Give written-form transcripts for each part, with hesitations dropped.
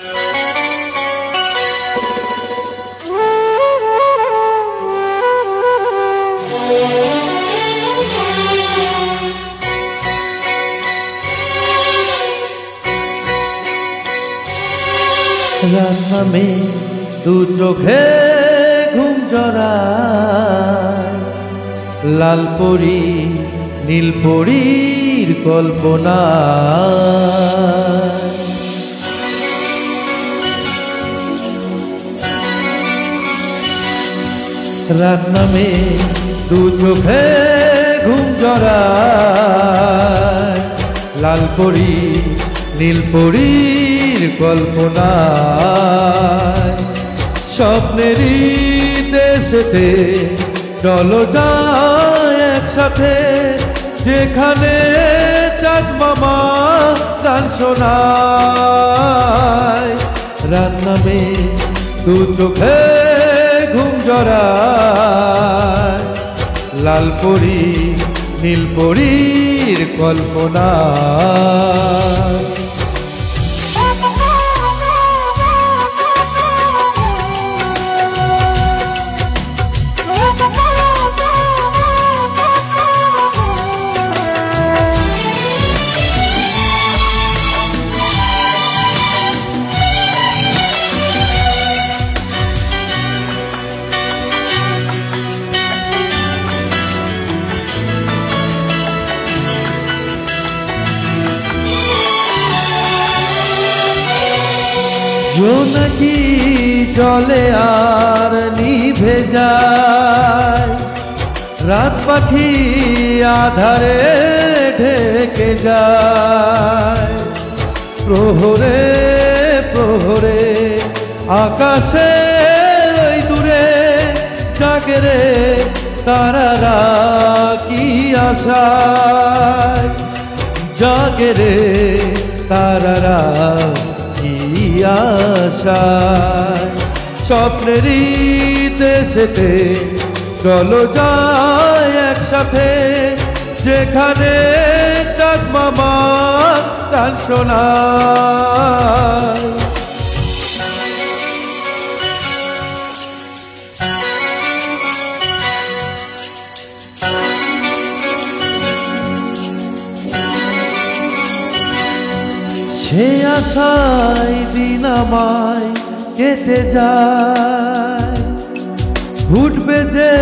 রাত নামে দু চোখে ঘুম জড়ায়, লাল পরি নীল পরীর কল্পনা। রাত নামে দু চোখে ঘুম জড়ায়, লাল পরি নীল পরীর কল্পনায়। স্বপ্নেরই দেশেতে চলো যায় একসাথে, যেখানে চাঁদ মামা গান শোনায়। রাত নামে দু চোখে ঘুম জড়ায়, লাল পরি নীল পরীর কল্পনায়। জোনাকি জলে আর নিভে যায়, রাত পাখি আধারে ঢেকে যায়। প্রহরে প্রহরে আকাশে ওই দূরে জাগে রে তারারা কি আশায়, জাগে রে তারারা কি আশায়। স্বপ্নেরই দেশেতে চলো যায় একসাথে, যেখানে চাঁদ মামা গান শোনায়। সে আশায় দিন আমায় কেটে যায়, ফুটবে যে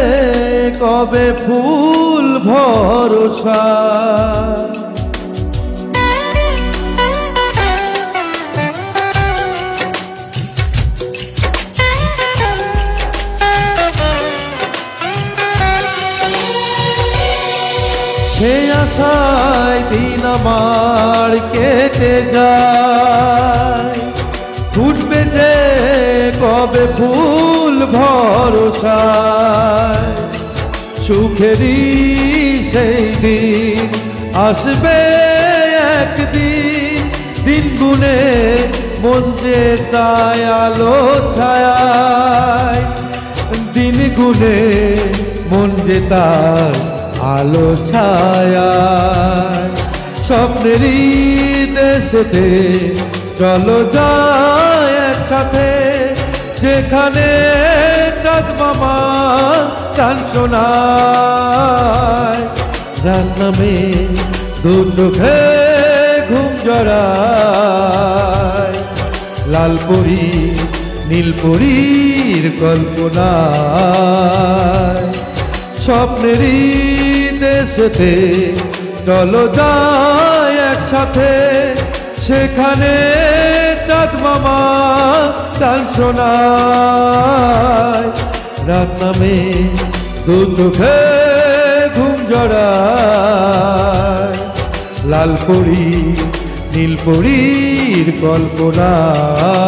কবে ফুল ভরসা। সে আশায় দিন আমার কেটে যায়, ফুটবে যে কবে ফুল ভরসায়। সুখেরই সেই দিন আসবে একদিন, দিন গুনে মন যে তাই আলো ছায়, দিন গুনে মন যে তার আলো ছায়ায়। স্বপ্নেরই দেশেতে চলো যায় একসাথে, যেখানে চাঁদ মামা গান শোনায়। রাত নামে দু চোখে ঘুম জড়ায়, লাল পরি নীল পরীর কল্পনায়। স্বপ্নেরই দেশেতে চলো যায় একসাথে, সেখানে চাঁদ মামা গান শোনায়। রাত নামে দু চোখে ঘুম জড়ায়, লাল পরি নীল পরীর কল্পনায়।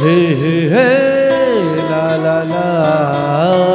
Hey, hey, hey, la la la.